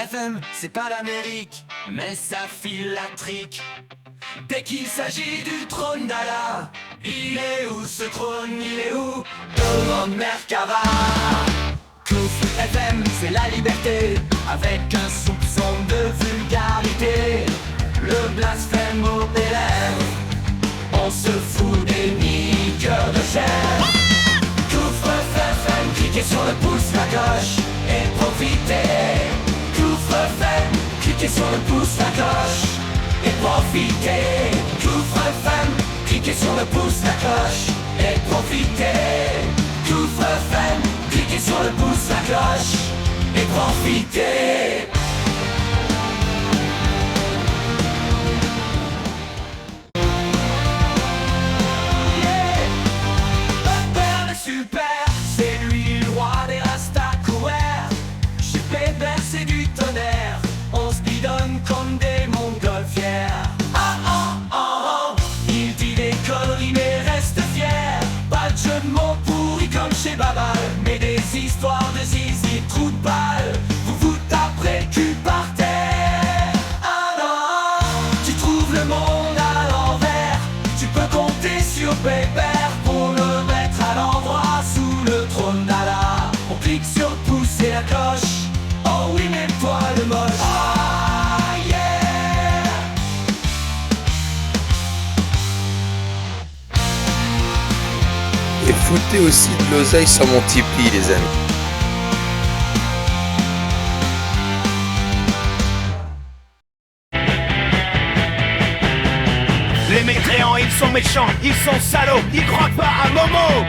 FM, c'est pas l'Amérique, mais ça file la trique. Dès qu'il s'agit du trône d'Allah, il est où ce trône, il est où? Demande Merkava. Kouf FM, c'est la liberté, avec un soupçon de vulgarité. Le blasphème au élèves, on se fout des niqueurs de chair. Kouf FM, cliquez sur le pouce, la cloche et profitez. Kouf FM, cliquez sur le pouce, la cloche et profitez. Kouf FM, cliquez sur le pouce, la cloche et profitez. Kouf FM, cliquez sur le pouce, la cloche et profitez. Super, c'est lui le roi des rastas couverts. Chez Pébert c'est du tonnerre, on se bidonne comme des montgolfières. Il dit des conneries mais reste fier. Pas de jeu de mots pourris comme chez Babal, mais des histoires de zizi, trous de balle. Vous vous taperez le cul par terre. Ah non, tu trouves le monde à l'envers. Tu peux compter sur Pébert pour le mettre à l'endroit. On clique sur le pouce et la cloche. Oh oui, même toi le moche. Ah yeah. Et foutez aussi de l'oseille sur mon Tipeee, les amis. Les mécréants, ils sont méchants, ils sont salauds, ils croient pas à Momo.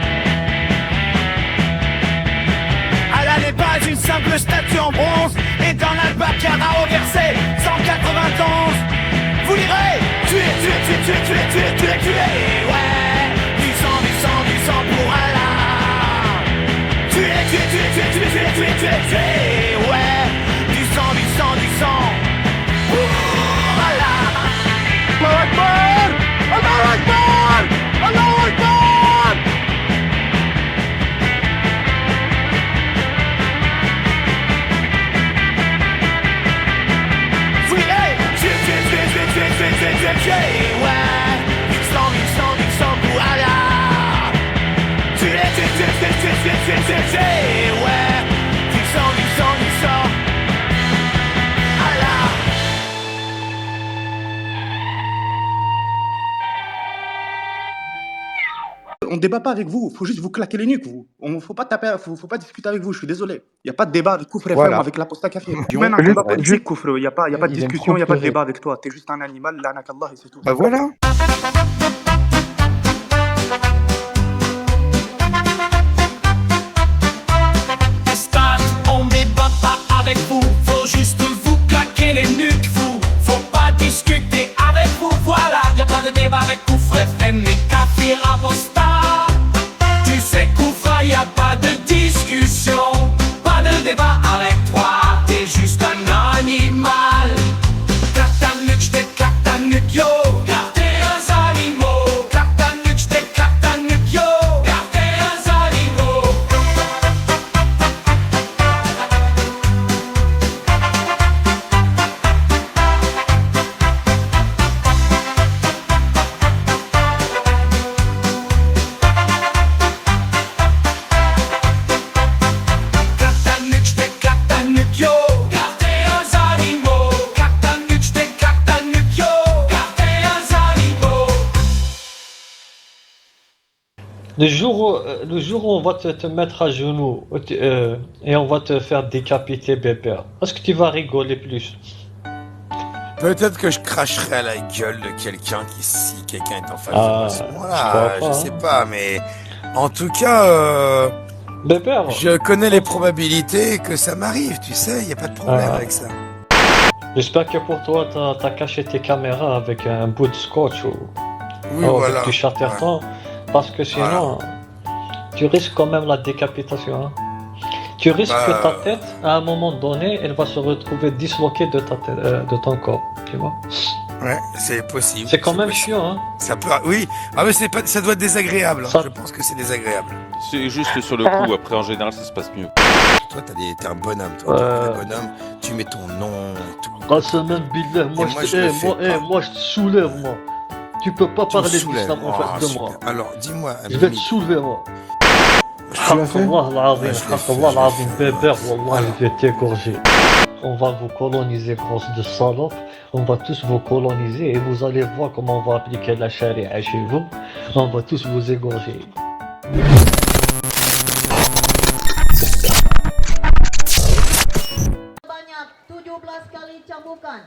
Allah n'est pas une simple statue en bronze. Et dans l'Al-Baqarah au verset 191, vous lirez: tuez, tuez, tuez, tuez, tuez, tuez, tuez, tuez. Ouais, du sang, du sang, du sang pour Allah. Tuez, tuez, tuez, tuez, tuez, tuez, tuez, tuez, tuez. Ouais, du sang, du sang, du sang pour Allah. Allahu Akbar, Allahu Akbar, Allahu Akbar. Ouais, du sang pour Allah. Ouais, du sang Allah. On débat pas avec vous, faut juste vous claquer les nuques, vous. Faut pas taper, faut pas discuter avec vous, je suis désolé. Il y a pas de débat avec Koufre FM avec l'apostat café. Tu mènes un combat politique, Koufre, il y a pas de discussion, il y a pas de débat avec toi. T'es juste un animal, la'anakallah et c'est tout. Bah voilà. On débat pas avec vous, faut juste vous claquer les nuques, vous. Faut pas discuter avec vous, voilà. Y'a pas de débat avec Koufre FM et Kafir Apostat. Tu sais Koufra, y'a pas de discussion, pas de débat avec toi, t'es juste un animal. Claque ta nuque, j't'ai claque ta nuque, yo. Car t'es un animal. Claque ta nuque, j't'ai claque ta nuque, yo. Car t'es un animal. Le jour où on va te mettre à genoux et on va te faire décapiter, Bébert, est-ce que tu vas rigoler plus? Peut-être que je cracherai à la gueule de quelqu'un si quelqu'un est en face de moi à ce moment-là. Je sais pas, mais en tout cas, Bébert, je connais les probabilités que ça m'arrive, tu sais, y a pas de problème avec ça. J'espère que pour toi, t'as caché tes caméras avec un bout de scotch ou voilà. avec du Chatterton. Parce que sinon, tu risques quand même la décapitation. Hein. Tu risques que ta tête, à un moment donné, elle va se retrouver disloquée de ta tête, de ton corps. Tu vois? Ouais, c'est possible. C'est quand même chiant, hein. Ça peut, oui. Ah mais c'est pas, ça doit être désagréable. Hein. Je pense que c'est désagréable. C'est juste sur le coup. Après, en général, ça se passe mieux. Toi, t'es un bonhomme. Toi, t'es un bonhomme. tu mets ton nom, tout. Qassaman billah, moi je te soulève, moi. Tu peux pas parler d'islam en face de moi. Alors, dis-moi, je vais te soulever, moi. Allah al-Azim, bébé, wallah, je vais t'égorger. On va vous coloniser, grosse de salope. On va tous vous coloniser et vous allez voir comment on va appliquer la charia chez vous. On va tous vous égorger. Banyak 17 kali cambukan.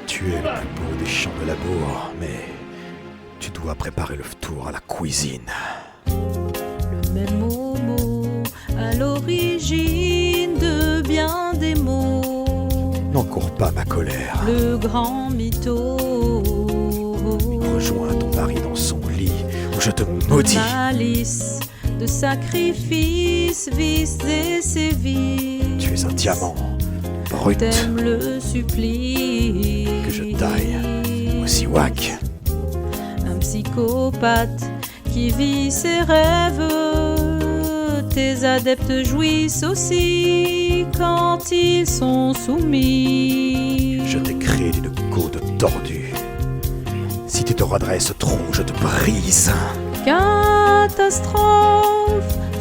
Tu es le plus beau des champs de labour, mais tu dois préparer le tour à la cuisine. Le même mot à l'origine de bien des mots. N'encours pas ma colère. Le grand mytho. Rejoins ton mari dans son lit, ou je te maudis. Malice de sacrifice, vice et sévices. Tu es un diamant brut. T'aimes le supplice. Que je taille au siwak. Un psychopathe qui vit ses rêves. Tes adeptes jouissent aussi quand ils sont soumis. Je t'ai créé d'une côte tordue. Si tu te redresses trop, je te brise. Catastrophe,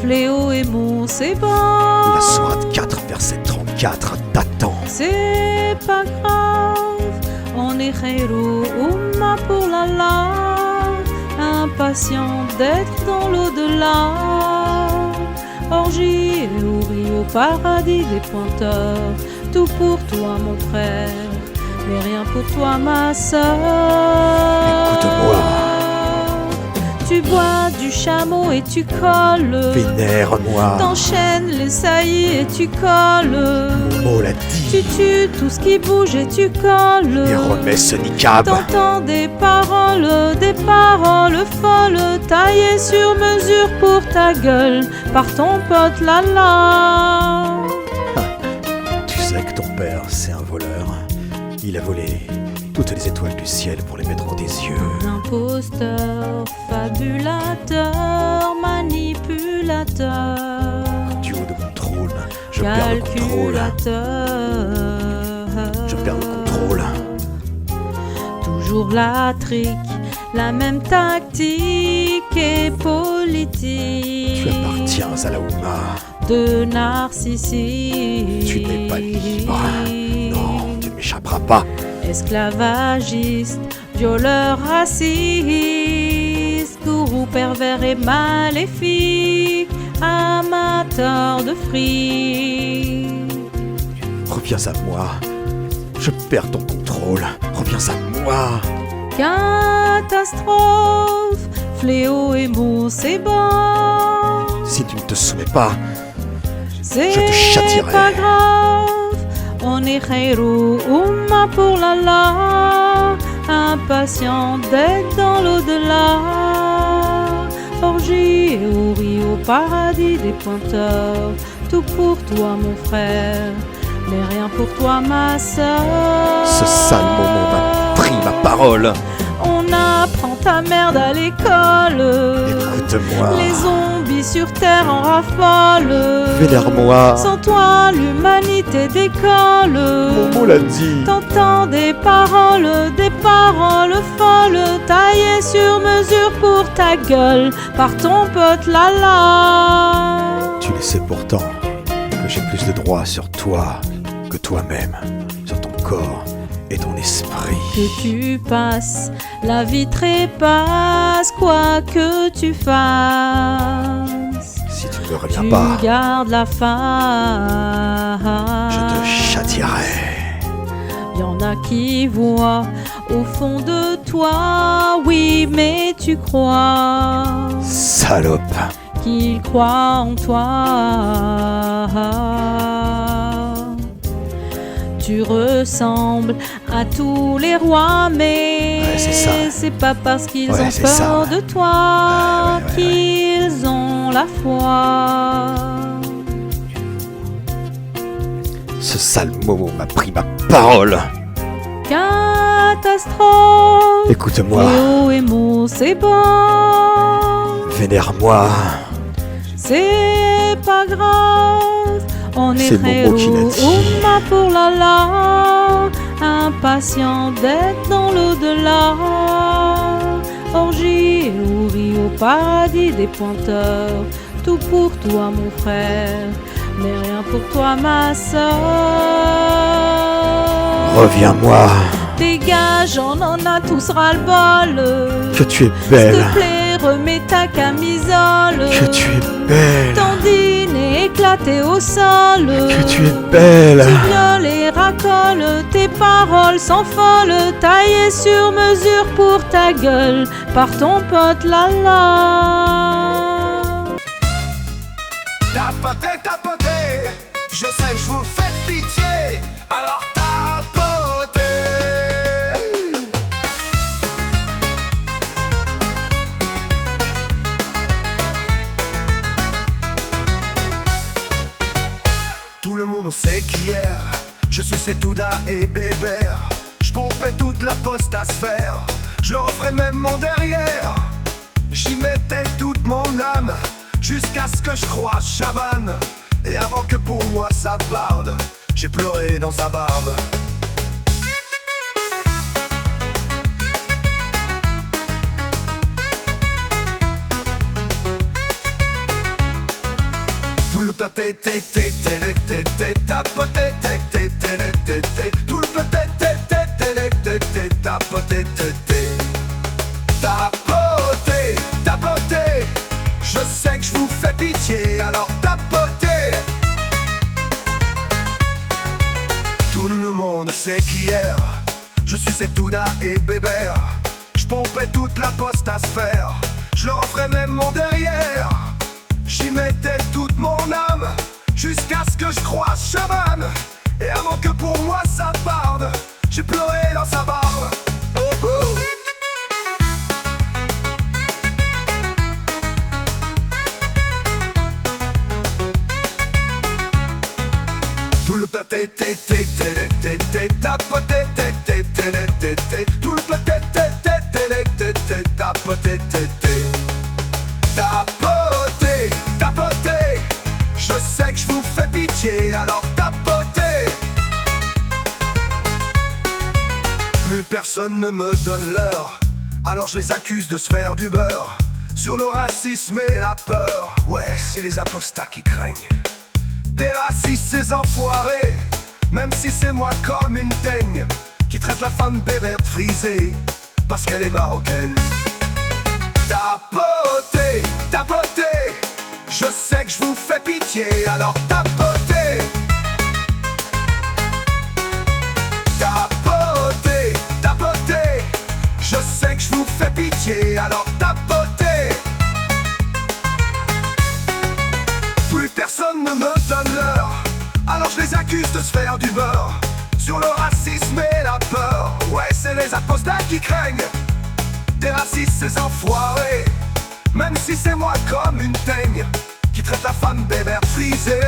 fléau et mon c'est bon. La sourate 4, verset 34 t'attend. C'est pas grave, on est khairu umma pour l'Allah. Impatient d'être dans l'au-delà. Orgie et houris au paradis des pointeurs. Tout pour toi mon frère, mais rien pour toi ma sœur. Écoute-moi. Tu bois du chameau et tu colles. Vénère-moi. T'enchaînes les saillies et tu colles. Momo l'a dit. Tu tues tout ce qui bouge et tu colles. Et remets ce niqab. T'entends des paroles folles, taillées sur mesure pour ta gueule par ton pote Lala. Tu sais que ton père, c'est un voleur. Il a volé toutes les étoiles du ciel pour les mettre dans tes yeux. Imposteur, fabulateur, manipulateur. Du haut de mon trône, je perds le contrôle. Je perds le contrôle. Toujours la trique, la même tactique et politique. Tu appartiens à la Oumma. De narcissisme. Tu n'es pas libre. Non, tu ne m'échapperas pas. Esclavagiste, violeur raciste, gourou pervers et maléfique, amateur de fric. Reviens à moi. Je perds ton contrôle. Reviens à moi. Catastrophe, fléau et mot, c'est bon. Si tu ne te soumets pas, c'est je te châtierai. Pas grave. On est khairu umma pour l'Allah, impatient d'être dans l'au-delà. Orgie et houris au paradis des pointeurs. Tout pour toi mon frère, mais rien pour toi ma sœur. Ce sale moment m'a pris ma parole. On apprend ta merde à l'école. Écoute-moi. Les zombies sur terre en raffolent. Vénère-moi. Sans toi, l'humanité décolle. Momo l'a dit. T'entends des paroles folles, taillées sur mesure pour ta gueule par ton pote Lala. Tu le sais pourtant que j'ai plus de droits sur toi que toi-même, sur ton corps et ton esprit. Que tu passes, la vie trépasse, quoi que tu fasses. Si tu ne reviens pas, tu gardes la face. Je te châtierai. Y'en a qui voient au fond de toi, oui, mais tu crois. Salope. Qu'ils croient en toi. Tu ressembles à tous les rois, mais c'est pas parce qu'ils ont peur de toi qu'ils ont la foi. Ce sale Momo m'a pris ma parole. Catastrophe. Écoute-moi. Léo et Mo, c'est bon. Vénère-moi. C'est pas grave. On est Momo qui l'a dit. Ouma pour la impatient d'être dans l'au-delà. Orgie et houris au paradis des pointeurs. Tout pour toi mon frère, mais rien pour toi ma sœur. Reviens-moi. Dégage, on en a tous ras-le-bol. Que tu es belle. S'il te plaît, remets ta camisole. Que tu es belle. Ton dîner éclaté au sol. Que tu es belle. Tu violes et racoles, tes paroles s'enfolent, taillées sur mesure pour ta gueule, par ton pote Lala. Tapotez, je sais que je vous fais pitié, alors tapotez. Tout le monde sait qu'hier, je suçais Touda et Bébert. Je pompais toute la postasphère, je referais même mon derrière. J'y mettais toute mon âme, jusqu'à ce que je croise Chavannes. Et avant que pour moi ça barde, j'ai pleuré dans sa barbe. Tout le tapoté, tapoté, tout le tapoté, tapoté. Je sais que je vous fais pitié, alors tapotez. Tout le monde sait qu'hier, je suçais Touda et Bébert. Je pompais toute la postasphère, je leur offrais même mon derrière. J'y mettais toute mon âme, jusqu'à ce que je croise Chavannes. Et avant que pour moi ça barde, j'ai pleuré dans sa barbe. Oh, oh. Tout le tapoté, tout le tapoté, tapoté. Je sais que je vous fais pitié, alors tapotez. Plus personne ne me donne l'heure, alors je les accuse de se faire du beurre sur le racisme et la peur. Ouais, c'est les apostats qui craignent des racistes, ces enfoirés. Même si c'est moi comme une teigne qui traite la femme béberte frisée parce qu'elle est marocaine. Tapotez, tapotez. Je sais que je vous fais pitié, alors tapotez. Tapotez, tapotez. Je sais que je vous fais pitié, alors tapotez. Plus personne ne me donne l'heure, alors je les accuse de se faire du beurre sur le racisme et la peur. Ouais, c'est les apostats qui craignent des racistes, ces enfoirés. Même si c'est moi comme une teigne qui traite la femme béberte frisée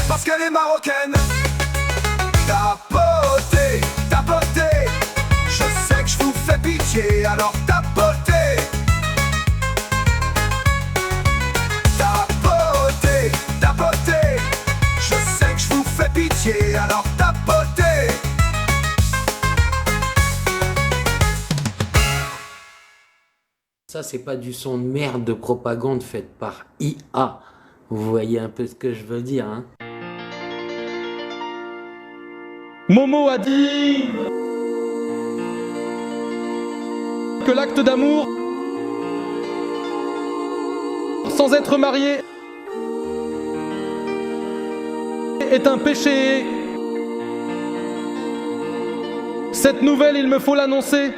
parce qu'elle est marocaine. Tapotez, tapotez. Je sais que je vous fais pitié, alors tapotez. Tapotez, tapotez. Je sais que je vous fais pitié, alors tapotez. Ça, c'est pas du son de merde de propagande faite par IA. Vous voyez un peu ce que je veux dire, hein? Momo a dit que l'acte d'amour sans être marié est un péché. Cette nouvelle, il me faut l'annoncer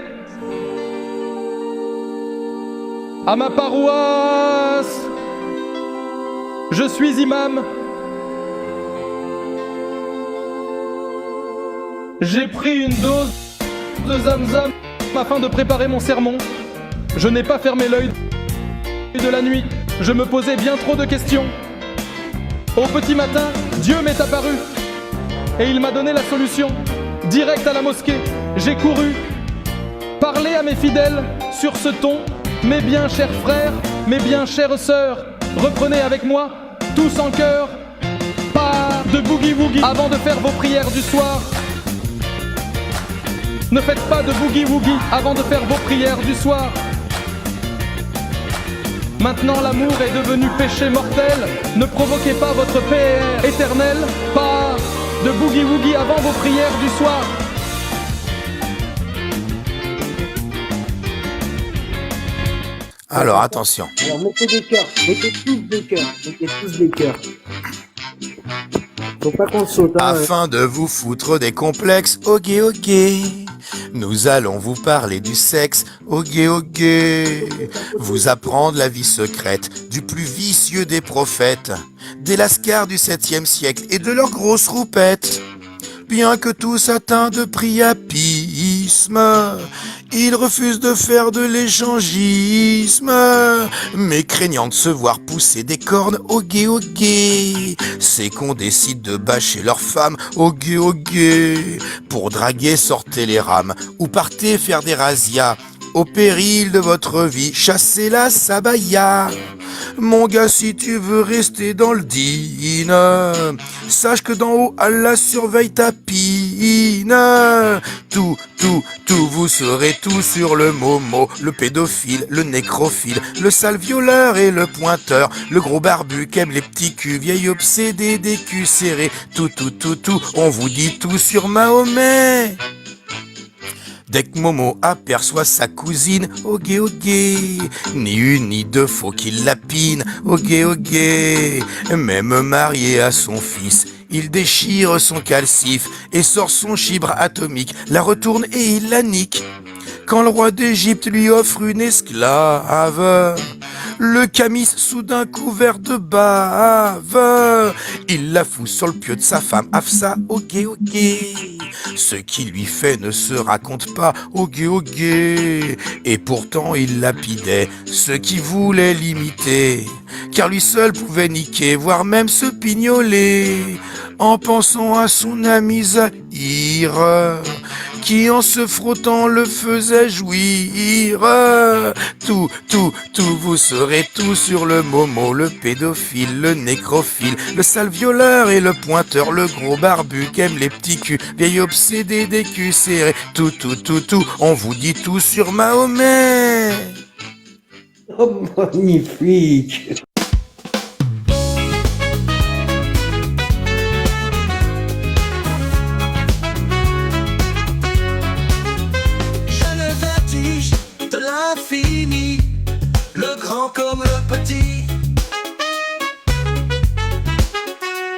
à ma paroisse. Je suis imam. J'ai pris une dose de Zamzam afin de préparer mon sermon. Je n'ai pas fermé l'œil de la nuit. Je me posais bien trop de questions. Au petit matin, Dieu m'est apparu et il m'a donné la solution. Direct à la mosquée, j'ai couru. Parler à mes fidèles sur ce ton. Mes bien chers frères, mes bien chères sœurs, reprenez avec moi, tous en chœur. Pas de boogie-woogie avant de faire vos prières du soir. Ne faites pas de boogie-woogie avant de faire vos prières du soir. Maintenant l'amour est devenu péché mortel. Ne provoquez pas votre PR éternel. Pas de boogie-woogie avant vos prières du soir. Alors attention. Alors mettez des cœurs, mettez tous des cœurs. Faut pas qu'on saute. Afin de vous foutre des complexes, ok, nous allons vous parler du sexe, ok. Vous apprendre la vie secrète du plus vicieux des prophètes, des lascars du 7e siècle et de leurs grosses roupettes. Bien que tous atteints de priapisme, ils refusent de faire de l'échangisme, mais craignant de se voir pousser des cornes au gay, c'est qu'on décide de bâcher leurs femmes au gay. Pour draguer, sortez les rames, ou partez faire des razzias. Au péril de votre vie, chassez la sabaya. Mon gars, si tu veux rester dans le dîne, sache que d'en haut, Allah surveille ta pine. Tout, vous serez tout sur le momo, le pédophile, le nécrophile, le sale violeur et le pointeur, le gros barbu qui aime les petits culs, vieil obsédé des culs serrés. Tout, on vous dit tout sur Mahomet. Dès que Momo aperçoit sa cousine, ok, ni une ni deux, faut qu'il lapine, ok, même marié à son fils, il déchire son calcif et sort son chibre atomique, la retourne et il la nique. Quand le roi d'Égypte lui offre une esclave, le camis soudain couvert de bave, il la fout sur le pieu de sa femme Hafsa, ok. Ce qui lui fait ne se raconte pas, ok. Et pourtant il lapidait ceux qui voulaient l'imiter, car lui seul pouvait niquer, voire même se pignoler, en pensant à son ami Zahir, qui en se frottant le faisait jouir. Tout, vous serez tout sur le momo, le pédophile, le nécrophile, le sale violeur et le pointeur, le gros barbu qui aime les petits culs, vieil obsédé des culs serrés. Tout, on vous dit tout sur Mahomet. Oh, magnifique. L'infini, le grand comme le petit.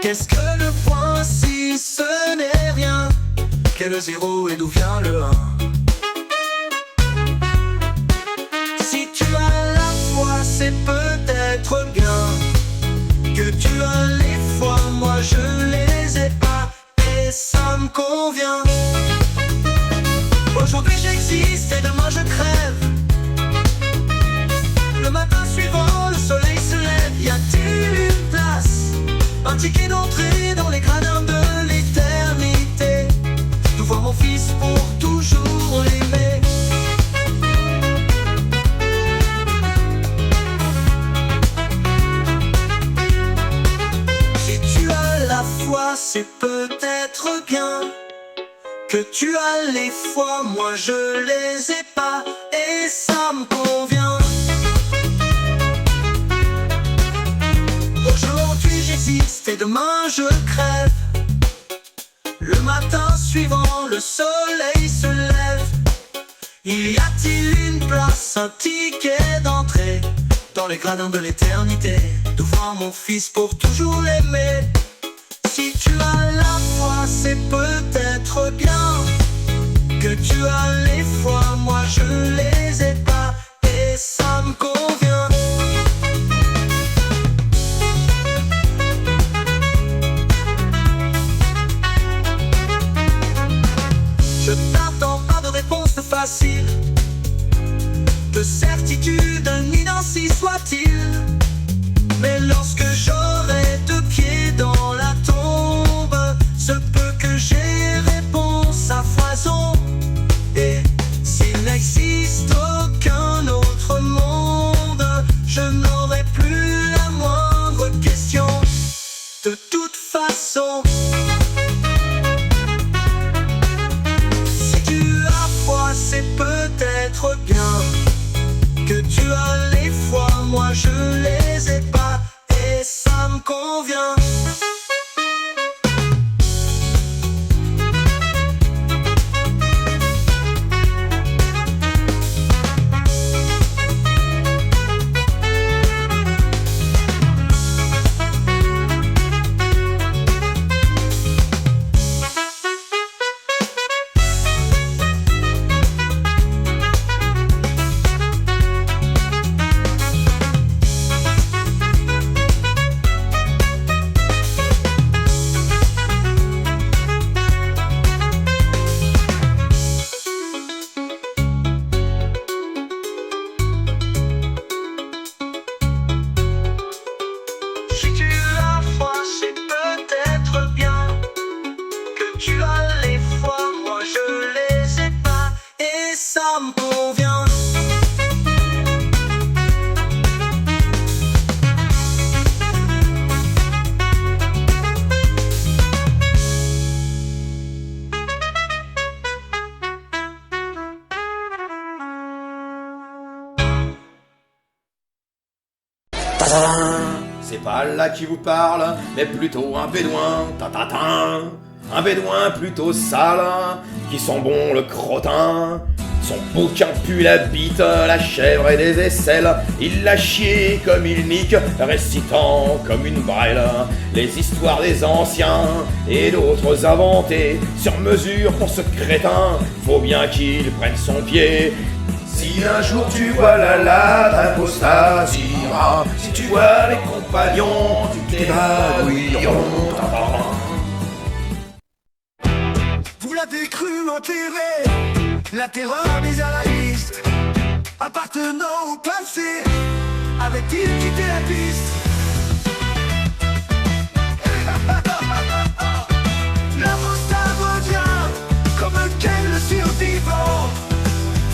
Qu'est-ce que le point si ce n'est rien? Quel est le zéro et d'où vient le 1? Si tu as la foi, c'est peut-être bien. Que tu as les fois, moi je les ai pas, et ça me convient. Aujourd'hui j'existe et demain je crève. Le matin suivant, le soleil se lève. Y a-t-il une place, un ticket d'entrée dans les gradins de l'éternité? De voir mon fils pour toujours l'aimer. Si tu as la foi, c'est peut-être bien. Que tu as les fois, moi je les ai pas, et ça me convient. Aujourd'hui j'existe et demain je crève. Le matin suivant, le soleil se lève. Y a-t-il une place, un ticket d'entrée dans les gradins de l'éternité? Devant mon fils pour toujours l'aimer. Si tu as la foi, c'est peut-être bien. Que tu as les fois, moi je les ai pas, et ça me convient. Je t'attends pas de réponse facile, de certitude ni d'ainsi soit-il. Mais lorsque j'aurai deux pieds dans la tombe, se peut que façon. Si tu as foi, c'est peut-être bien que tu as les foi, moi je les ai pas, et ça me convient. Si tu as foi, c'est peut-être bien que tu as les foi, moi je les ai pas, et ça me convient. C'est pas Allah qui vous parle, mais plutôt un bédouin, tatatin. Un bédouin plutôt sale, qui sent bon le crottin. Son bouquin pue la bite, la chèvre et des aisselles. Il l'a chié comme il nique, récitant comme une brêle les histoires des anciens et d'autres inventées sur mesure pour ce crétin. Faut bien qu'il prenne son pied. Si un jour tu vois la t'apostasiera. Si tu vois les compagnons, tu t'évanouiront. Vous l'avez cru enterré, la terreur mise à la liste, appartenant au passé, avait-il quitté la piste? L'apostat revient comme quel survivant.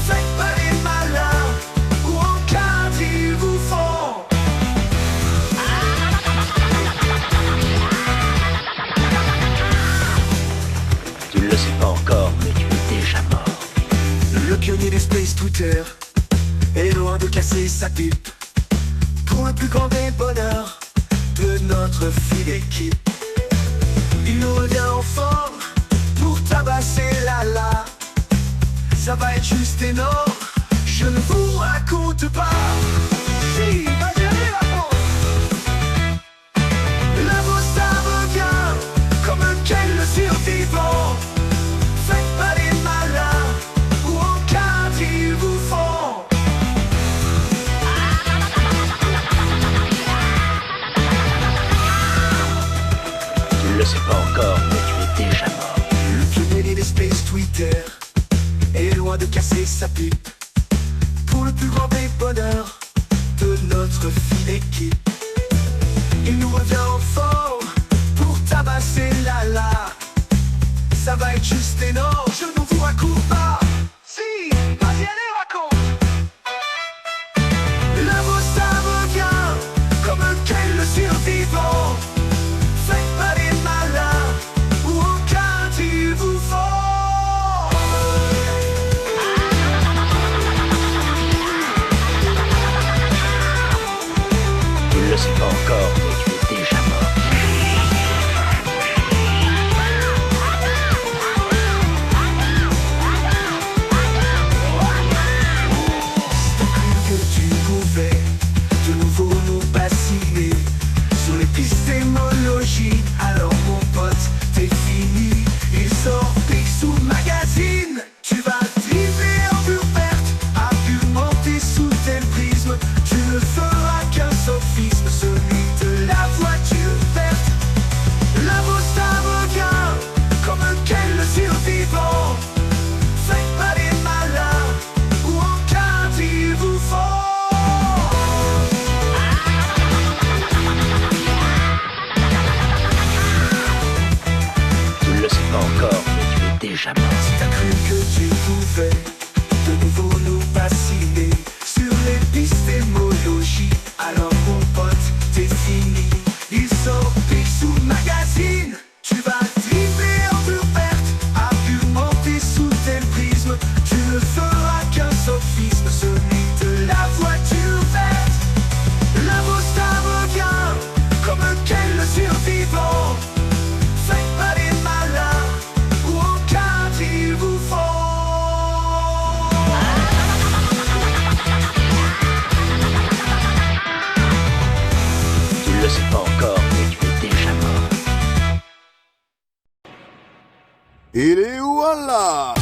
Faites pas les malins, ou en cadre ils vous font. Tu ne le sais pas encore, mais tu es déjà mort. Le pionnier des Space Twitter est loin de casser sa pipe pour un plus grand des bonheurs de notre fine équipe. Il nous revient en forme pour tabasser la. Ça va être juste énorme, je ne vous raconte pas. Si, vas-y, allez, raconte. L'apostat revient comme quel survivant. Faites pas les malins, ou en cadre ils vous font. Tu ne le sais pas encore, mais tu es déjà mort. Le pionnier des Space Twitter est loin de casser sa pipe pour le plus grand des bonheurs de notre fine équipe. Il nous revient en forme pour tabasser la. Ça va être juste énorme, je ne vous raconte pas. Si, vas-y, allez, raconte. L'apostat revient comme quel survivant. Faites pas les malins, ou en cadre ils vous font. Tu ne le sais pas encore, mais tu es déjà mort. Que tu pouvais de nouveau nous bassiner sur les pistémologies. Alors mon pote, t'es fini. Il sort Picsou Magazine. Tu vas dribbler en pure perte, argumenter sous tel prisme. Tu ne feras qu'un sophisme, celui de la voiture verte. L'apostat revient comme quel survivant. Faites pas les malins, ou en cadre ils vous font. Tu ne le sais pas encore, mais tu es déjà mort. Si t'as cru que tu pouvais de nouveau nous bassiner sur l'épistémologie, alors mon pote, t'es fini. Il sort Picsou Magazine. Il est où Allah?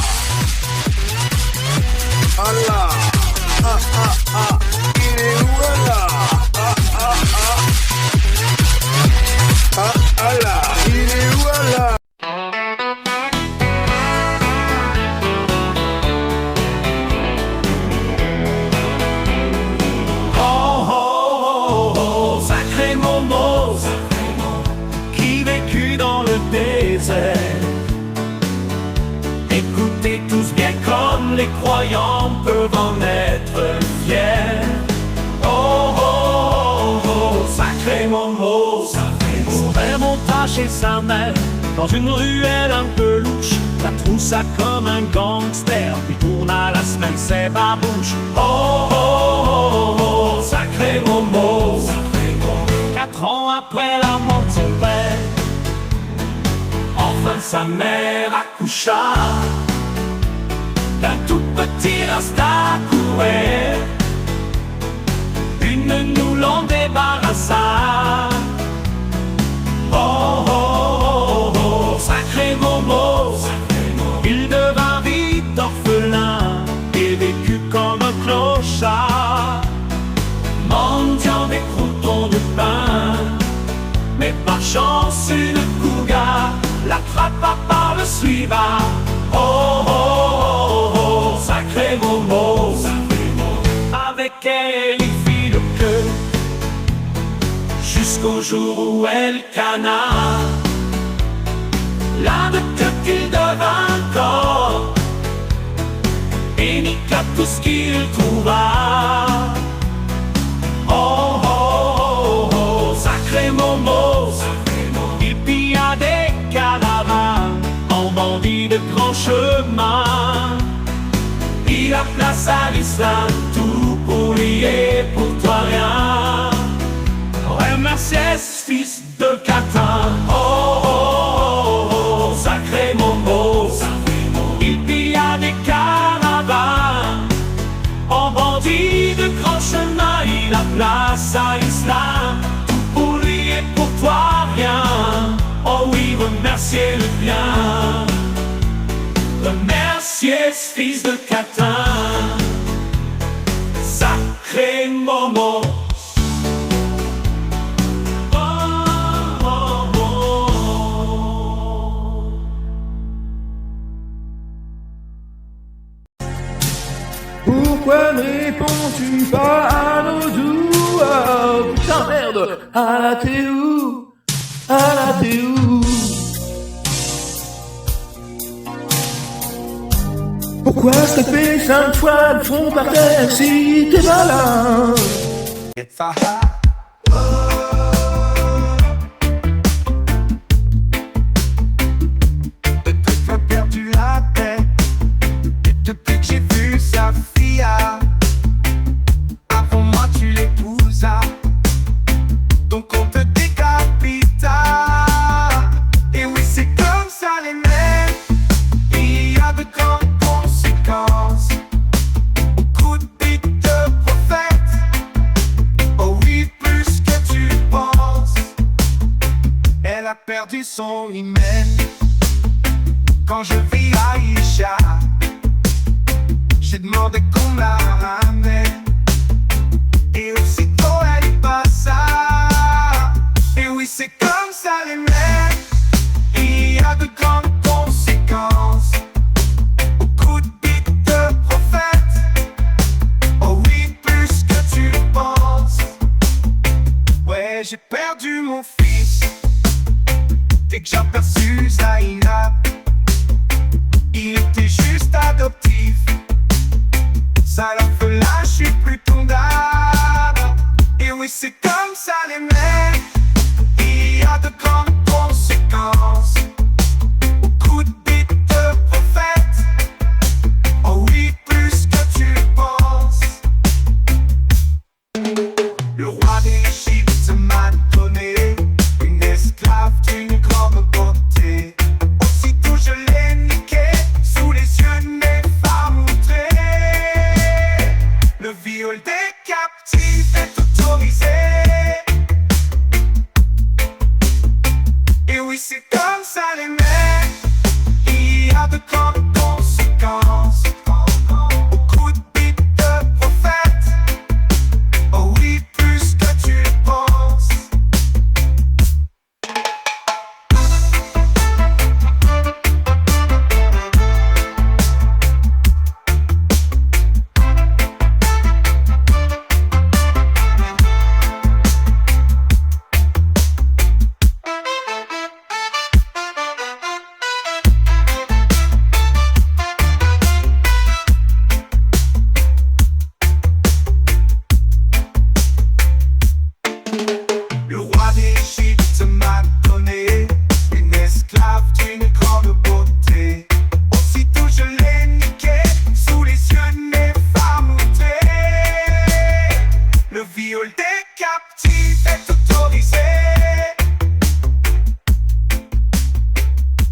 Allah. Ah ah ah. Il est où Allah? Ah ah ah. Ah Allah. Il est où Allah? Sacré Momo, qui vécut dans le désert. Écoutez tous bien comme les croyants peuvent en être fiers. Oh, oh, oh, oh, sacré Momo, son frère monta chez sa mère dans une ruelle un peu louche. La troussa comme un gangster, puis tourna la semaine ses babouches. Oh, oh, oh, oh, sacré Momo. 4 ans après la mort de son père, enfin sa mère accoucha d'un tout petit rasta courir. Une nous l'en débarrassa. Oh, oh, oh, oh, sacré Momo. Il devint vite orphelin et vécut comme un clochard, mendiant des croutons de pain. Mais par chance une cougar l'attrapa par le suivant. Oh, oh, oh, oh, sacré Momo. Avec elle il fit le queue jusqu'au jour où elle cana. Là de queue qu'il devint corps et niqua tout ce qu'il trouva. Oh, oh, oh, oh, sacré Momo. Il pilla des caravanes en bandit de grand chemin. Il a place à l'islam, tout pour lui et pour toi rien. Remerciez ce fils de Catin. Oh, oh, oh, oh, sacré Momo. Il pilla des caravanes en bandit de grand chemin. Il a place à l'islam, tout pour lui et pour toi rien. Oh oui, remerciez le bien. Remerciez ce fils de Catin. Sacré Momo. Pourquoi ne réponds-tu pas à nos doux? Oh, putain merde. Ah là t'es où? Ah là t'es où? Pourquoi ça fait 5 fois le front par terre si t'es malin? Perdu la tête. Et depuis que j'ai vu sa fille, avant moi tu l'épousa, donc on te décapita. Et oui, c'est comme ça les mecs, il y a de grandes conséquences. Coup de bite de prophète, oh oui, plus que tu penses. Elle a perdu son hymen. Quand je vis Aïcha, j'ai demandé qu'on la ramène. Et aussitôt elle y passa. Et oui, c'est comme ça les mecs, il y a de grandes conséquences. Au coup de bite de prophète, oh oui, plus que tu penses. Ouais, j'ai perdu mon fils dès que j'ai aperçu Zainab. Il était juste adoptif. Ça leur fait là, je suis plus ton dame. Et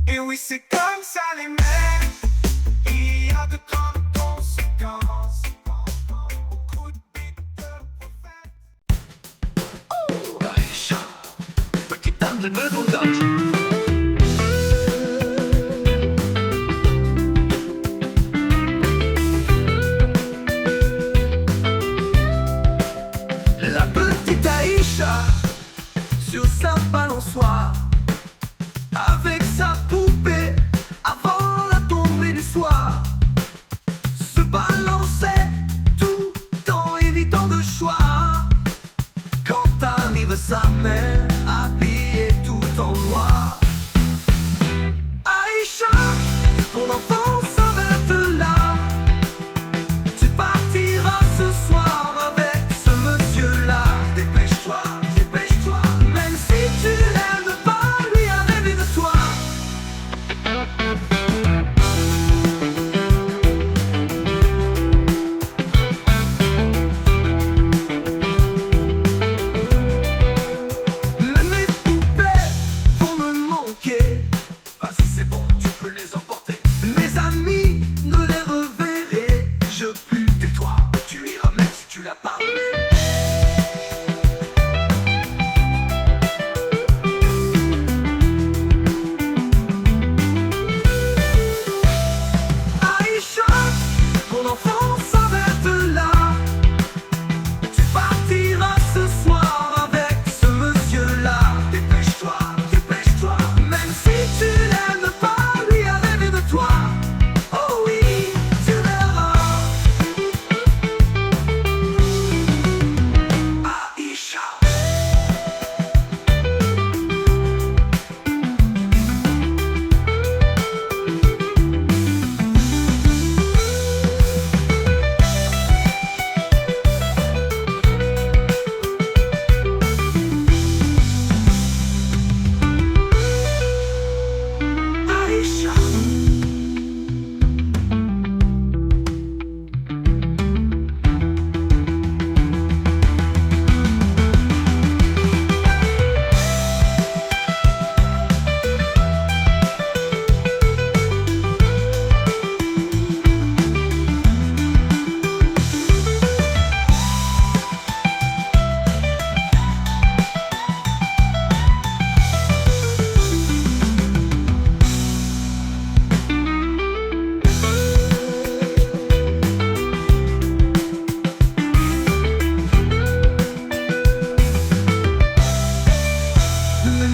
Et oui, c'est comme ça les mecs. Il y a de grandes conséquences. Au coup de bite de prophète. Aïcha, petite dame de Meudon-Dodge. La petite Aïcha, sur sa balançoire, avec sa poupée, avant la tombée du soir, se balançait tout en évitant de choix. Quand arrive sa mère, habillée tout en noir, Aïcha, ton enfant s'arrête là. Tu partiras ce soir avec ce monsieur-là. Dépêche-toi, dépêche-toi, même si tu l'aimes pas, lui a rêvé de toi. Mes poupées vont me manquer. Vas-y, c'est bon, tu peux les emporter. Mes amis ne les reverrai. Je pue, tais-toi, tu iras même si tu l'as pas. Aïcha, ton enfant s'arrête là. Tu partiras ce soir avec ce monsieur-là. Dépêche-toi, dépêche-toi, même si tu l'aimes pas, lui a rêvé de toi. Oh oui, tu verras. Aïcha. Aïcha.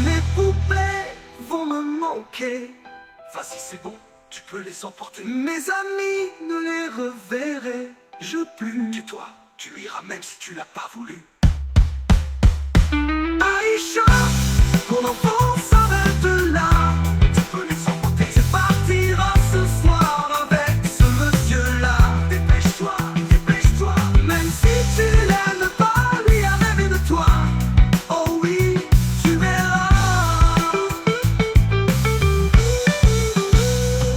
Mes poupées vont me manquer. Vas-y, c'est bon, tu peux les emporter. Mes amis ne les reverrai. Je plus. Tais-toi, tu iras même si tu l'as pas voulu. Aïcha, ton enfant s'arrête là. Tu peux les emporter. Tu partiras ce soir avec ce monsieur-là. Dépêche-toi, dépêche-toi, même si tu l'aimes pas, lui a rêvé de toi. Oh oui, tu verras.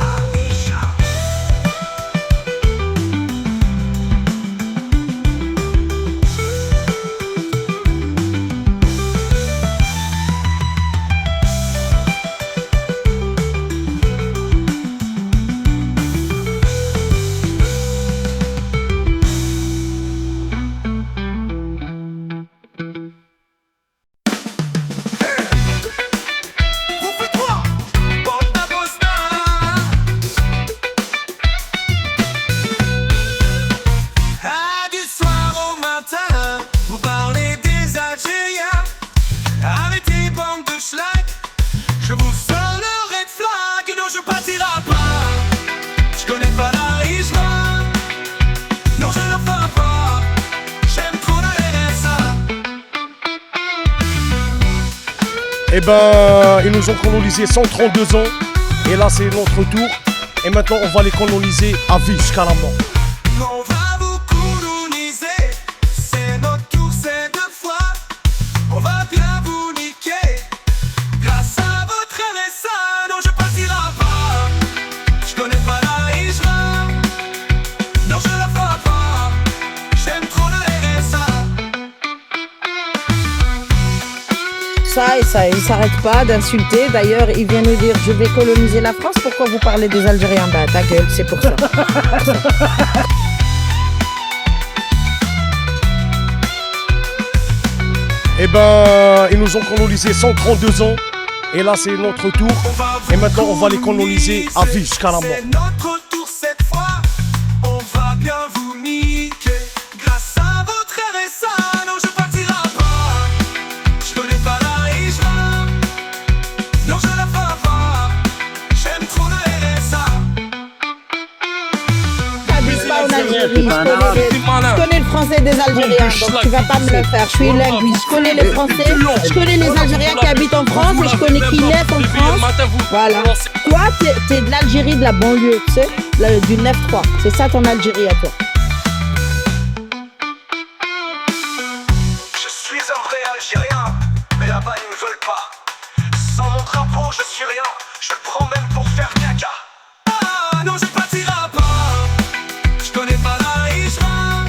Aïcha. Ah, du soir au matin, vous parlez des Algériens. Avec des bandes de schlag, je vous sors le red flag. Non, je partirai pas. Je connais pas la Isma. Non, je ne ferai pas. J'aime trop la RSA. Eh ben, ils nous ont colonisé 132 ans. Et là, c'est notre tour. Et maintenant, on va les coloniser à vie jusqu'à la mort. On va vous coloniser. C'est notre tour, c'est 2 fois. On va bien vous niquer. Grâce à votre RSA. Non, je partirai pas. Je connais pas la Hijra. Non, je la ferai pas. J'aime trop la RSA. Ça voilà, et ça, il s'arrête pas d'insulter. D'ailleurs, il vient nous dire, je vais coloniser la France. Pourquoi vous parlez des Algériens? Bah, ta gueule, c'est pour ça. Eh ben, ils nous ont colonisé 132 ans. Et là, c'est notre tour. Et maintenant, on va les coloniser à vie jusqu'à la mort. C'est notre tour cette fois. On va bien vous niquer. Grâce à votre RSA, non, je partirai pas. Je connais pas la Hijra. Non, je la ferai pas. J'aime trop le RSA. T'habites pas en Algérie. Je connais le français des Algériens, donc tu vas pas me le faire. Je suis linguiste. Je connais les Français. Je connais les Algériens qui habitent en France et je connais qui naissent en France. Voilà. Toi, t'es de l'Algérie, de la banlieue, tu sais, du 9-3. C'est ça ton Algérie à toi. Je suis un vrai Algérien, mais là-bas ils ne veulent pas. Sans mon drapeau, je suis rien. Je le prends même pour faire caca. Ah non, je partirai pas. Je connais pas la Hijra.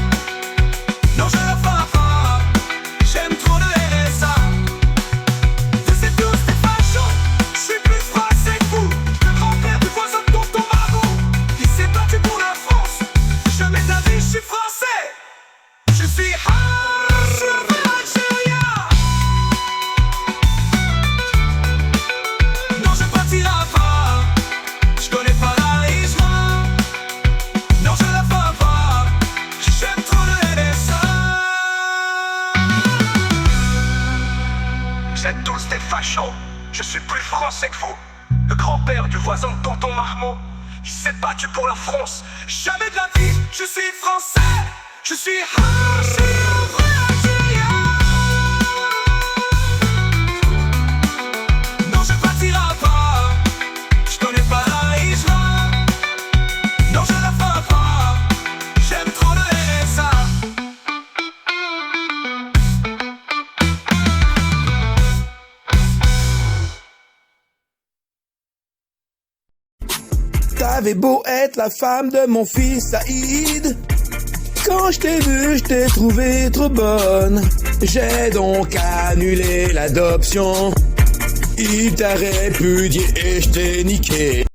Non, je la ferai pas. J'aime trop le RSA. Je sais tous des fachos. Je suis plus français que vous. Le grand-père du voisin de tonton Margot. Il s'est battu pour la France. Je mets la vie, je suis français. Je suis Algérien. Non, je partirai pas. Je connais pas la Hijra. Non, je la ferai pas. J'aime trop le RSA. Vous êtes tous des fachos. Je suis plus français que vous. Le grand-père du voisin de tonton Marmot. Il s'est battu pour la France. Jamais de la vie, je suis français. Je suis Algérien. Non, je partirai pas. Je connais pas la Hijra. Non, je la ferai pas. J'aime trop le RSA. T'avais beau être la femme de mon fils Saïd, quand je t'ai vue, je t'ai trouvée trop bonne. J'ai donc annulé l'adoption. Il t'a répudié et je t'ai niqué.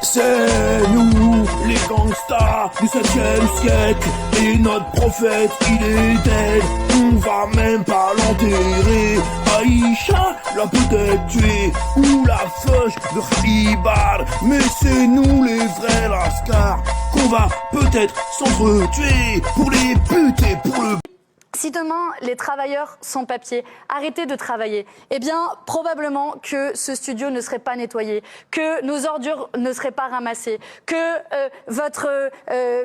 C'est nous, les gangsters du 7e siècle. Et notre prophète, il est dead. On va même pas l'enterrer. Aïcha l'a peut-être tué. Ou la feuche de Khalibar. Mais c'est nous les vrais lascars qu'on va peut-être s'entretuer. Pour les buter, pour le... Si demain, les travailleurs sans papier arrêtaient de travailler, eh bien, probablement que ce studio ne serait pas nettoyé, que nos ordures ne seraient pas ramassées, que votre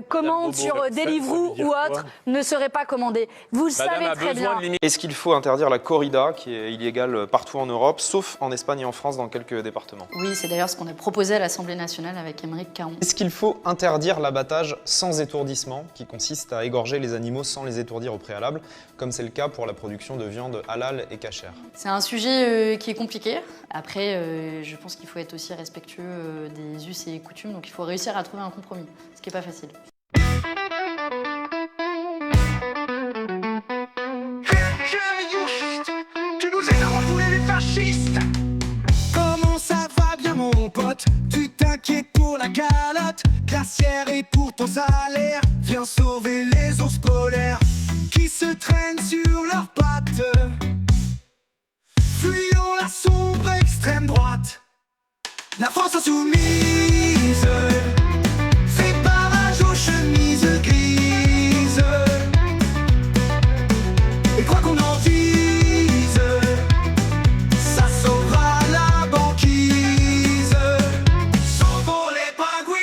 commande sur Deliveroo ou autre ne serait pas commandée. Vous le savez très bien. Est-ce qu'il faut interdire la corrida, qui est illégale partout en Europe, sauf en Espagne et en France dans quelques départements? Oui, c'est d'ailleurs ce qu'on a proposé à l'Assemblée nationale avec Aymeric Caron. Est-ce qu'il faut interdire l'abattage sans étourdissement, qui consiste à égorger les animaux sans les étourdir au préalable, comme c'est le cas pour la production de viande halal et cachère? C'est un sujet qui est compliqué. Après, je pense qu'il faut être aussi respectueux des us et coutumes, donc il faut réussir à trouver un compromis, ce qui n'est pas facile. Tu nous énerves, vous les fascistes. Comment ça va bien mon pote? Tu t'inquiètes pour la calotte glaciaire et pour ton salaire. Viens sauver les ours polaires qui se traînent sur leurs pattes. Fuyons la sombre extrême droite. La France insoumise fait barrage aux chemises grises. Et quoi qu'on en dise, ça sauvera la banquise. Sauvons les pingouins.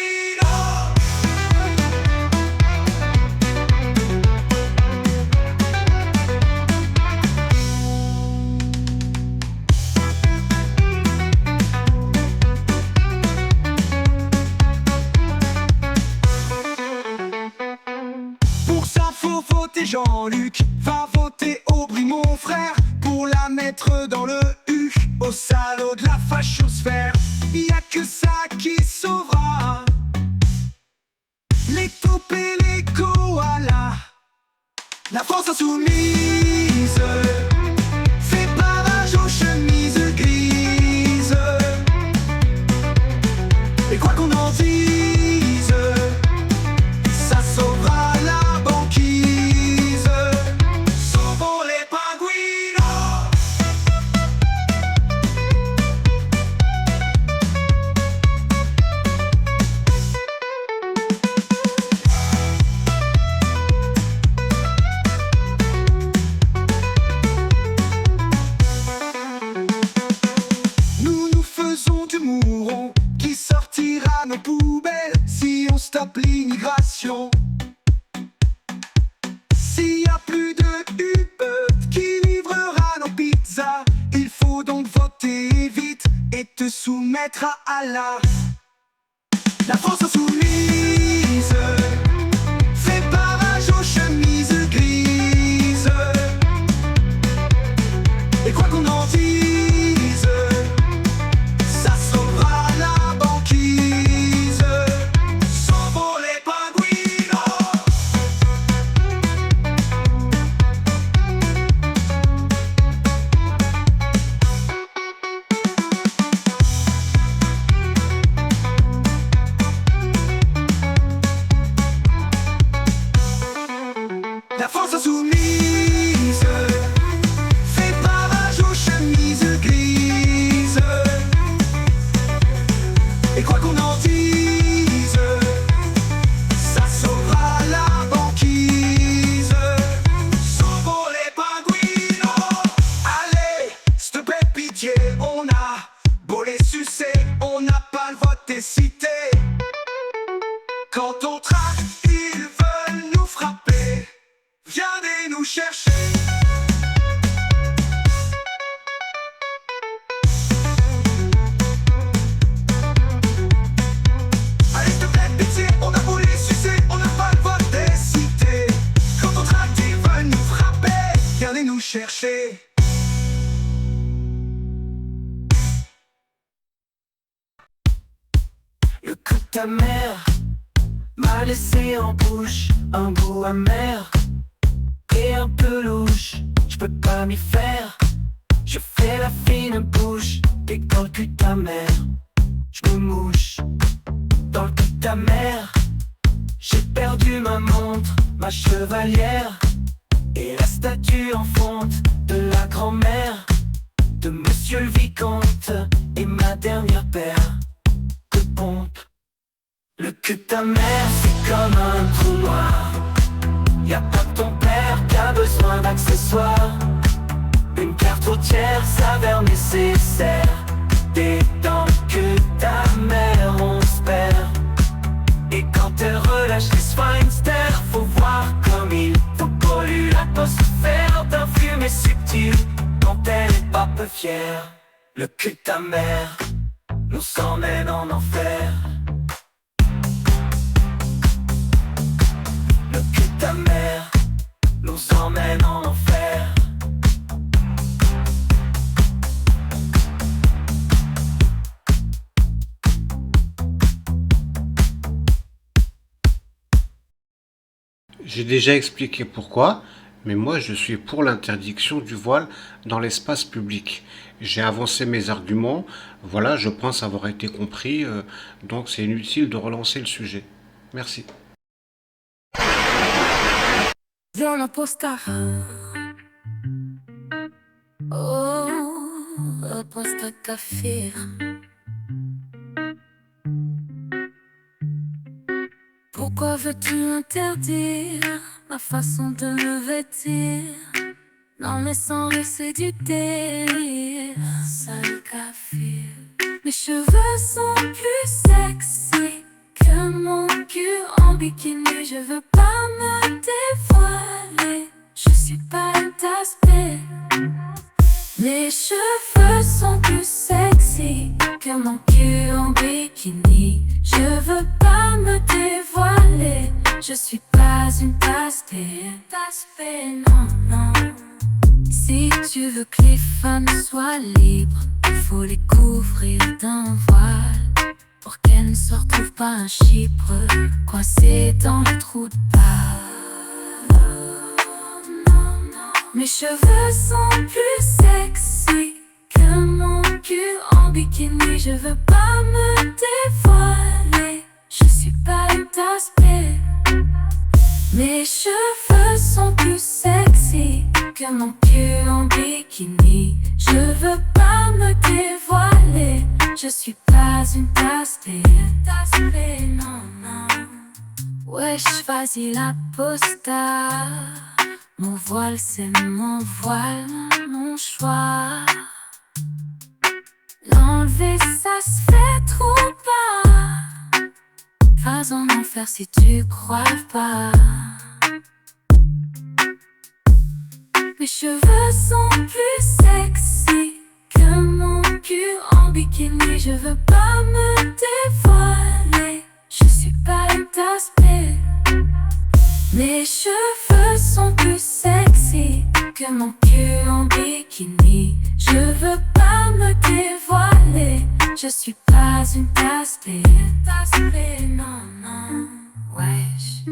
Pour ça faut voter Jean-Luc. Va voter Aubry mon frère pour la mettre dans le U au salaud de la fachosphère. Y a que ça qui sauvera les taupes et les koalas. La France insoumise fait barrage aux chemises nos poubelles si on stoppe l'immigration. S'il y a plus de Uber qui livrera nos pizzas, il faut donc voter vite et te soumettre à Allah. La France insoumise fait barrage aux chemises grises. Et quoi qu'on en dise, ça sauvera la banquise. Sauvons les pingouins. La France insoumise fait barrage aux chemises grises. Et quoi qu'on en dise, ça sauvera la banquise. Sauvons les pingouins. Allez, s'il te plaît, pitié, on a beau les sucer, on n'a pas le vote des cités. Quand on traque, ils veulent nous frapper. Viens nous chercher. Allez, s'il te plaît, pitié, on a beau les sucer, on n'a pas le vote des cités. Quand on traque, ils veulent nous frapper. Viens nous chercher. Le coup de ta mère m'a laissé en bouche un goût amer et un peu louche. Je peux pas m'y faire. Je fais la fine bouche et dans le cul de ta mère je me mouche. Dans le cul de ta mère j'ai perdu ma montre, ma chevalière et la statue en fonte de la grand-mère de Monsieur le Vicomte et ma dernière paire de pompes. Le cul de ta mère c'est comme un trou noir. Y'a pas que ton père qui a besoin d'accessoires. Une carte routière s'avère nécessaire. Dès dans le cul de ta mère on se perd. Et quand elle relâche les sphinsters, faut voir comme il faut polluer l'atmosphère d'un fumée subtil dont elle est pas peu fière. Le cul de ta mère nous emmène en enfer. Le cul de ta mère nous emmène en enfer. J'ai déjà expliqué pourquoi, mais moi je suis pour l'interdiction du voile dans l'espace public. J'ai avancé mes arguments, voilà, je pense avoir été compris, donc c'est inutile de relancer le sujet. Merci. Viens la posta. Oh, la posta café. Pourquoi veux-tu interdire ma façon de me vêtir? Non mais sans laisser du délire. Sale café. Mes cheveux sont plus sexy que mon cul en bikini. Je veux pas me dévoiler, je suis pas une tasse-pied. Mes cheveux sont plus sexy que mon cul en bikini. Je veux pas me dévoiler, je suis pas une tasse-pied. Tasse-pied, non, non. Si tu veux que les femmes soient libres, il faut les couvrir d'un voile pour qu'elles ne se retrouvent pas un chypre coincé dans le trou de balle. Mes cheveux sont plus sexy que mon cul en bikini. Je veux pas me dévoiler, je suis pas une tasse-pied. Mes cheveux sont plus sexy que mon cul en bikini. Je veux pas me dévoiler, je suis pas une tasse-pied. Tasse-pied, non, non. Wesh, vas-y la posta. Mon voile c'est mon voile, mon choix. L'enlever ça se fait trop pas. pas en enfer si tu crois pas. Mes cheveux sont plus sexy que mon cul en bikini. Je veux pas me dévoiler, je suis pas une tasse d'aspect. Mes cheveux sont plus sexy que mon cul en bikini. Je veux pas me dévoiler, je suis pas une tasse d'aspect. Non, non, wesh,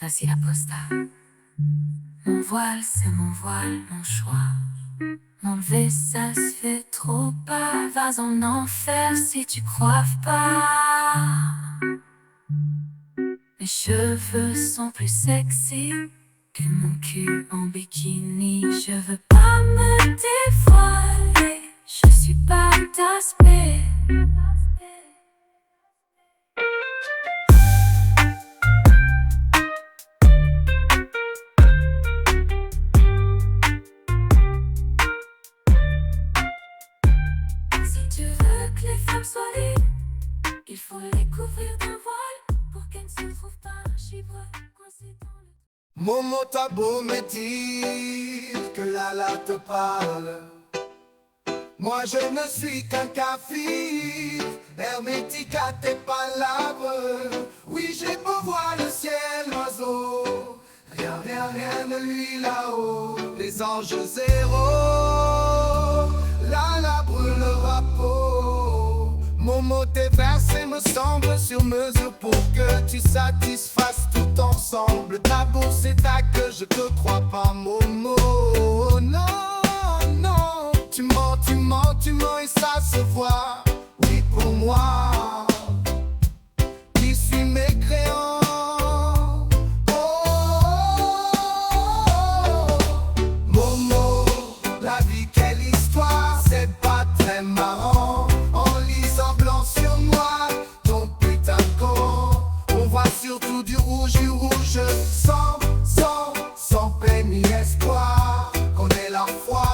vas-y la posta. Mon voile, c'est mon voile, mon choix. M'enlever, ça se fait trop pas. Vas en enfer si tu crois pas. Mes cheveux sont plus sexy que mon cul en bikini. Je veux pas me dévoiler, je suis pas d'aspect. Il faut les couvrir d'un voile pour qu'elles ne se trouvent pas chibres coincées dans le... Momo, t'as beau me dire que Lala te parle, moi je ne suis qu'un café hermétique à tes palabres. Oui, j'ai beau voir le ciel, l'oiseau, rien ne lui là-haut. Les anges zéro, Lala brûlera peau. Momo, tes versets me semblent sur mesure pour que tu satisfasses tout ensemble. Ta bourse est ta que je te crois pas, Momo. Non, non, tu mens et ça se voit. Oui, pour moi, qui suis mécréant. Momo, la vie, quelle histoire, c'est pas très marrant. Surtout du rouge, sans peine ni espoir. Qu'on ait la foi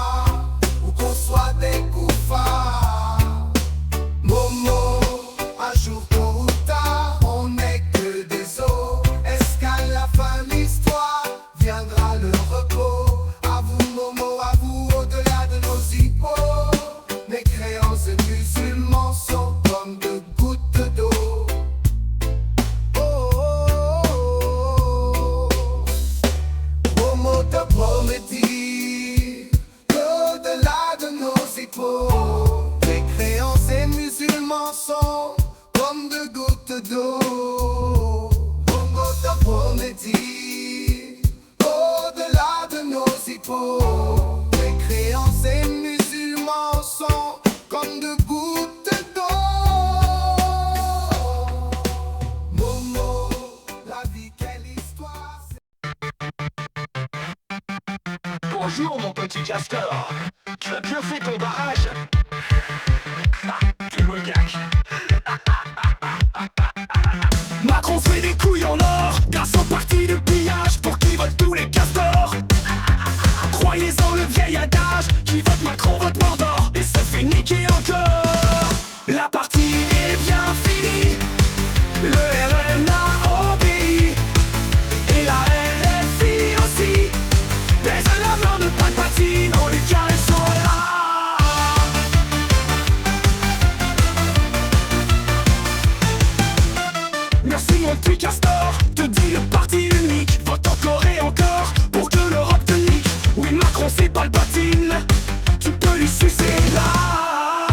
ou qu'on soit des koufars. Momo, un jour tôt ou tard, on n'est que des os. Est-ce qu'à la fin de l'histoire viendra le repos? À vous Momo, à vous, au-delà de nos hippos. Mes créances musulmans sont comme de gouttes d'eau. Qu'au-delà de nos hippos, les créances et musulmans sont comme de gouttes d'eau. Momo te promettit, au-delà de nos hippos, les créances et musulmans sont comme de gouttes d'eau. Momo, la vie, quelle histoire. Bonjour mon petit castor, tu as bien fait ton barrage. Tu me gaques. Macron fait des couilles en or grâce aux parties de pillage pour qui votent tous les castors. Croyez-en le vieil adage, qui vote Macron vote Mordor et se fait niquer encore. La partie est bien finie, le RN a obéi et la LFI aussi. Baise la main de Palpatine, on les carrés sont là. Merci mon petit castor, te dit le parti unique. Vote encore et encore pour que l'Europe te nique. Oui Macron c'est Palpatine, tu peux lui sucer là.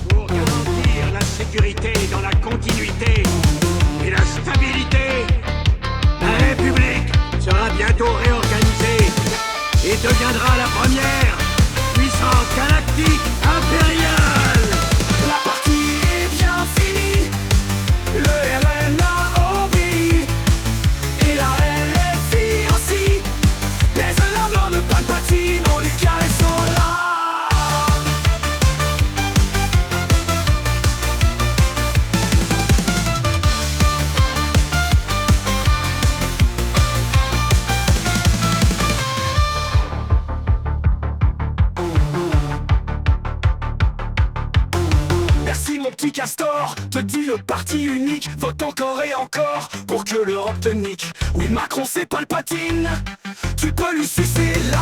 Pour garantir la sécurité dans la continuité et la stabilité, la République sera bientôt réorganisée et deviendra la première puissance galactique impériale. La partie est bien finie, le RN a obéi et la LFI aussi. Baise la main de Palpatine, on les carrés sont là. mon petit castor te dit le parti unique, vote encore et encore pour que l'Europe te nique. Oui, Macron c'est Palpatine, tu peux lui sucer là.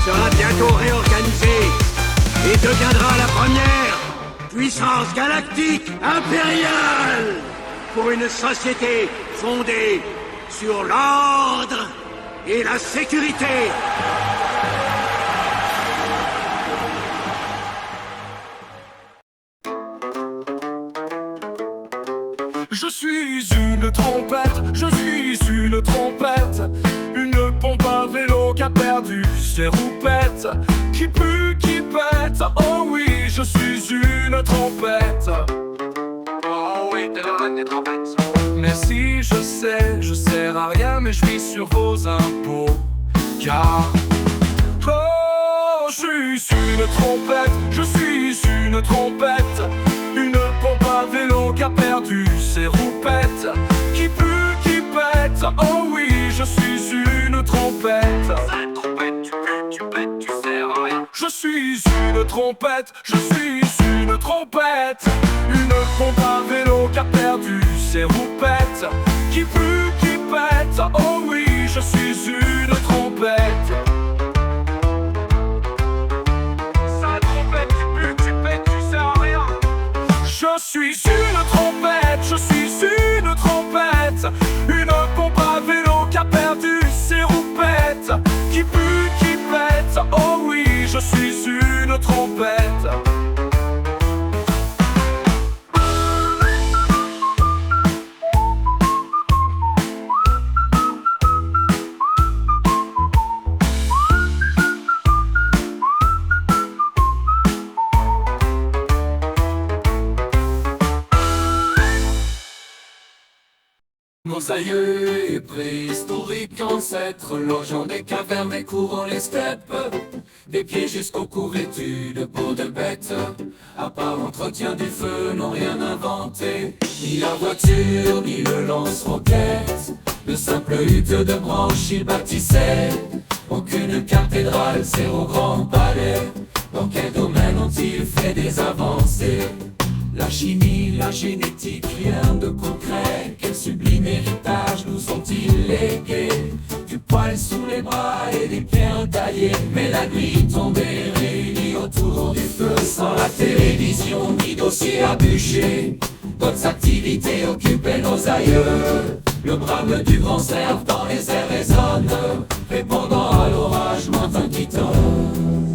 Sera bientôt réorganisée et deviendra la première puissance galactique impériale pour une société fondée sur l'ordre et la sécurité. Je suis une trompette, je suis une trompette, une pompe à vélo qui a perdu ses roupettes, qui pue, qui pète, oh oui, je suis une trompette. Oh oui, t'es la reine des trompettes. Mais si je sers à rien, mais je vis sur vos impôts, car oh, je suis une trompette, je suis une trompette, une pompe à vélo qui a perdu ses roupettes, qui pue, qui pète, oh oui, je suis une trompette. Cette trompette, tu pues, tu pètes, tu sers à rien. Je suis une trompette, je suis une trompette, une pompe à vélo qui a perdu ses roupettes, qui pue, qui pète, oh oui, je suis une trompette. Cette trompette, tu pues, tu pètes, tu sers à rien. Je suis une trompette, je suis une trompette, une pompe à vélo qui a perdu ses roupettes, qui pue, qui pète, oh oui, je suis une trompette. Nos aïeux et préhistoriques ancêtres logeant des cavernes et courant les steppes, des pieds jusqu'au cou vêtus de peau de bête, à part l'entretien du feu n'ont rien inventé, ni la voiture, ni le lance-roquette, de simples huttes de branches ils bâtissaient, aucune cathédrale, zéro grand palais, dans quel domaine ont-ils fait des avancées? La chimie, la génétique, rien de concret. Quel sublime héritage nous ont-ils légué? Du poil sous les bras et des pierres taillées. Mais la nuit tombée réunie autour du feu, sans la télévision ni dossier à bûcher. D'autres activités occupaient nos aïeux. Le brame du grand cerf dans les airs résonne, répondant à l'orage lointain qui tonne.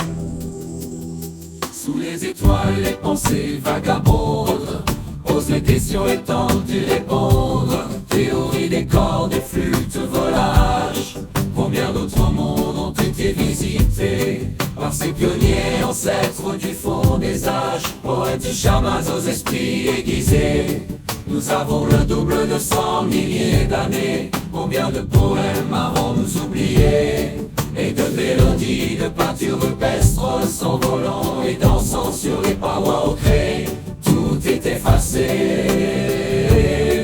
Sous les étoiles, les pensées vagabondes posent les questions et tentent d'y répondre. Théorie des corps, des flûtes, volages. Combien d'autres mondes ont été visités par ces pionniers ancêtres du fond des âges? Poètes du chamans aux esprits aiguisés, nous avons le double de 100 milliers d'années. Combien de poèmes avons-nous oubliés? Et de mélodies, de peintures rupestres s'envolant et dansant sur les parois au craie. Tout est effacé.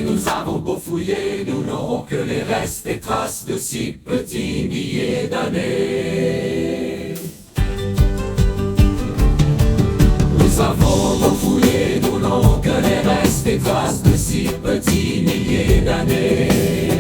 Nous avons beau fouiller, nous n'aurons que les restes et traces de si petits milliers d'années. Nous avons beau fouiller, nous n'aurons que les restes et traces de si petits milliers d'années.